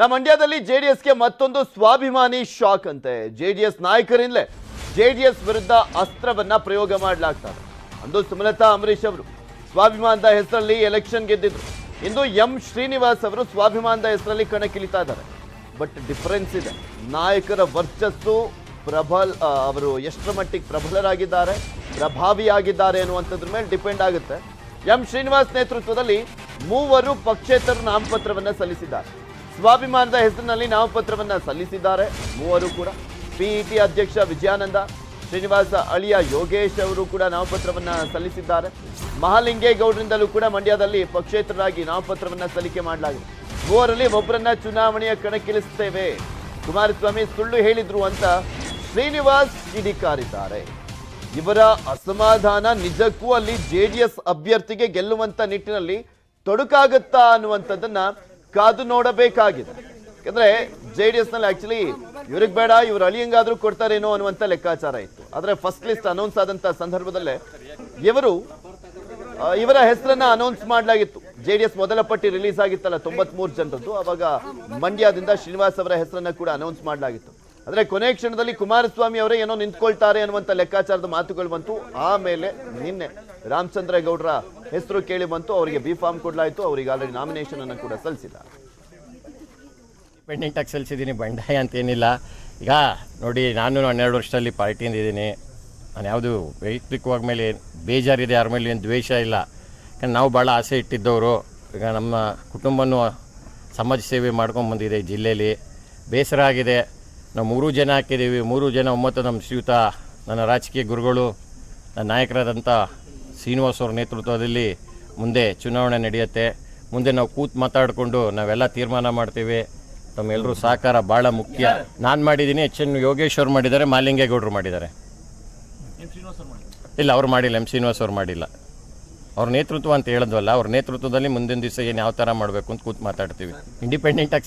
ಮಂಡ್ಯದಲ್ಲಿ ಜೆಡಿಎಸ್ಗೆ ಮತ್ತೊಂದು ಸ್ವಾಭಿಮಾನಿ ಶಾಕ್ ಅಂತೆ. ಜೆಡಿಎಸ್ ನಾಯಕರಿಂದಲೇ ಜೆಡಿಎಸ್ ವಿರುದ್ಧ ಅಸ್ತ್ರವನ್ನ ಪ್ರಯೋಗ ಮಾಡಲಾಗ್ತಾರೆ. ಅಂದು ಸುಮಲತಾ ಅಂಬರೀಶ್ ಅವರು ಸ್ವಾಭಿಮಾನದ ಹೆಸರಲ್ಲಿ ಎಲೆಕ್ಷನ್ ಗೆದ್ದಿದ್ರು. ಇಂದು ಎಂ ಶ್ರೀನಿವಾಸ್ ಅವರು ಸ್ವಾಭಿಮಾನದ ಹೆಸರಲ್ಲಿ ಕಣಕ್ಕಿಳಿತಾ ಇದ್ದಾರೆ. ಬಟ್ ಡಿಫರೆನ್ಸ್ ಇದೆ. ನಾಯಕರ ವರ್ಚಸ್ಸು ಅವರು ಎಷ್ಟರ ಮಟ್ಟಿಗೆ ಪ್ರಬಲರಾಗಿದ್ದಾರೆ, ಪ್ರಭಾವಿಯಾಗಿದ್ದಾರೆ ಅನ್ನುವಂಥದ್ರ ಮೇಲೆ ಡಿಪೆಂಡ್ ಆಗುತ್ತೆ. ಎಂ ಶ್ರೀನಿವಾಸ್ ನೇತೃತ್ವದಲ್ಲಿ ಮೂವರು ಪಕ್ಷೇತರ ನಾಮಪತ್ರವನ್ನ ಸಲ್ಲಿಸಿದ್ದಾರೆ. ಸ್ವಾಭಿಮಾನದ ಹೆಸರಿನಲ್ಲಿ ನಾಮಪತ್ರವನ್ನ ಸಲ್ಲಿಸಿದ್ದಾರೆ ಮೂವರು ಕೂಡ. ಪಿಇಟಿ ಅಧ್ಯಕ್ಷ ವಿಜಯಾನಂದ, ಶ್ರೀನಿವಾಸ ಅಳಿಯ ಯೋಗೇಶ್ ಅವರು ಕೂಡ ನಾಮಪತ್ರವನ್ನ ಸಲ್ಲಿಸಿದ್ದಾರೆ. ಮಹಾಲಿಂಗೇಗೌಡರಿಂದಲೂ ಕೂಡ ಮಂಡ್ಯದಲ್ಲಿ ಪಕ್ಷೇತರರಾಗಿ ನಾಮಪತ್ರವನ್ನ ಸಲ್ಲಿಕೆ ಮಾಡಲಾಗಿದೆ. ಮೂವರಲ್ಲಿ ಒಬ್ಬರನ್ನ ಚುನಾವಣೆಯ ಕಣಕ್ಕಿಳಿಸುತ್ತೇವೆ, ಕುಮಾರಸ್ವಾಮಿ ಸುಳ್ಳು ಹೇಳಿದ್ರು ಅಂತ ಶ್ರೀನಿವಾಸ್ ಕಿಡಿಕಾರಿದ್ದಾರೆ. ಇವರ ಅಸಮಾಧಾನ ನಿಜಕ್ಕೂ ಅಲ್ಲಿ ಜೆಡಿಎಸ್ ಅಭ್ಯರ್ಥಿಗೆ ಗೆಲ್ಲುವಂತ ನಿಟ್ಟಿನಲ್ಲಿ ತೊಡಕಾಗುತ್ತಾ ಅನ್ನುವಂಥದ್ದನ್ನ ಕಾದು ನೋಡಬೇಕಾಗಿದೆ. ಯಾಕಂದ್ರೆ ಜೆಡಿಎಸ್ ನಲ್ಲಿ ಆಕ್ಚುಲಿ ಇವ್ರಿಗೆ ಬೇಡ, ಇವ್ರ ಅಳಿಯಂಗಾದ್ರೂ ಕೊಡ್ತಾರೇನೋ ಅನ್ನುವಂತ ಲೆಕ್ಕಾಚಾರ ಇತ್ತು. ಆದ್ರೆ ಫಸ್ಟ್ ಲಿಸ್ಟ್ ಅನೌನ್ಸ್ ಆದಂತ ಸಂದರ್ಭದಲ್ಲೇ ಇವರ ಹೆಸರನ್ನ ಅನೌನ್ಸ್ ಮಾಡಲಾಗಿತ್ತು. ಜೆಡಿಎಸ್ ಮೊದಲ ಪಟ್ಟಿ ರಿಲೀಸ್ ಆಗಿತ್ತಲ್ಲ 93 ಜನರದ್ದು, ಅವಾಗ ಮಂಡ್ಯದಿಂದ ಶ್ರೀನಿವಾಸ್ ಅವರ ಹೆಸರನ್ನ ಕೂಡ ಅನೌನ್ಸ್ ಮಾಡಲಾಗಿತ್ತು. ಆದ್ರೆ ಕೊನೆ ಕ್ಷಣದಲ್ಲಿ ಕುಮಾರಸ್ವಾಮಿ ಅವರೇ ಏನೋ ನಿಂತ್ಕೊಳ್ತಾರೆ ಅನ್ನುವಂತ ಲೆಕ್ಕಾಚಾರದ ಮಾತುಗಳು ಬಂತು. ಆಮೇಲೆ ನಿನ್ನೆ ರಾಮಚಂದ್ರ ಗೌಡರ ಹೆಸರು ಕೇಳಿ ಬಂತು. ಅವರಿಗೆ ಬಿ ಫಾರ್ಮ್ ಕೊಡಲಾಯಿತು. ಅವರಿಗೆ ಆಲ್ರೆಡಿ ನಾಮಿನೇಷನ್ ಅನ್ನು ಕೂಡ ಸಲ್ಲಿಸಿದ್ದಾರೆ. ಡಿಪೆಂಡೆಂಟ್ ಆಗಿ ಸಲ್ಲಿಸಿದ್ದೀನಿ, ಬಂಡಾಯ ಅಂತೇನಿಲ್ಲ. ಈಗ ನೋಡಿ, ನಾನು 12 ವರ್ಷದಲ್ಲಿ ಪಾರ್ಟಿಯಿಂದ ಇದ್ದೀನಿ. ನಾನು ಯಾವುದು ವೈಯಕ್ತಿಕವಾಗಿ ಮೇಲೆ ಬೇಜಾರಿದೆ, ಯಾರ ಮೇಲೆ ಏನು ದ್ವೇಷ ಇಲ್ಲ. ಯಾಕಂದ್ರೆ ನಾವು ಭಾಳ ಆಸೆ ಇಟ್ಟಿದ್ದವರು. ಈಗ ನಮ್ಮ ಕುಟುಂಬನೂ ಸಮಾಜ ಸೇವೆ ಮಾಡ್ಕೊಂಡು ಬಂದಿದೆ ಈ ಜಿಲ್ಲೆಯಲ್ಲಿ. ಬೇಸರ ಆಗಿದೆ. ನಾವು 3 ಜನ ಹಾಕಿದ್ದೀವಿ. 3 ಜನ ಒಮ್ಮತ ನಮ್ಮ ಶ್ರೀಯುತ ನನ್ನ ರಾಜಕೀಯ ಗುರುಗಳು, ನನ್ನ ನಾಯಕರಾದಂಥ ಶ್ರೀನಿವಾಸ್ ಅವ್ರ ನೇತೃತ್ವದಲ್ಲಿ ಮುಂದೆ ಚುನಾವಣೆ ನಡೆಯುತ್ತೆ. ಮುಂದೆ ನಾವು ಕೂತು ಮಾತಾಡಿಕೊಂಡು ನಾವೆಲ್ಲ ತೀರ್ಮಾನ ಮಾಡ್ತೀವಿ. ತಮ್ಮೆಲ್ಲರೂ ಸಹಕಾರ ಭಾಳ ಮುಖ್ಯ. ನಾನು ಮಾಡಿದ್ದೀನಿ, ಯೋಗೇಶ್ ಅವ್ರು ಮಾಡಿದ್ದಾರೆ, ಮಹಾಲಿಂಗೇಗೌಡರು ಮಾಡಿದ್ದಾರೆ. ಇಲ್ಲ, ಅವ್ರು ಮಾಡಿಲ್ಲ. ಎಂ ಶ್ರೀನಿವಾಸ್ ಅವ್ರು ಮಾಡಿಲ್ಲ. ಅವ್ರ ನೇತೃತ್ವ ಅಂತ ಹೇಳಿದ್ವಲ್ಲ, ಅವ್ರ ನೇತೃತ್ವದಲ್ಲಿ ಮುಂದಿನ ದಿವಸ ಏನು ಯಾವ ಥರ ಮಾಡಬೇಕು ಅಂತ ಕೂತು ಮಾತಾಡ್ತೀವಿ. ಇಂಡಿಪೆಂಡೆಂಟ್ ಆಗಿ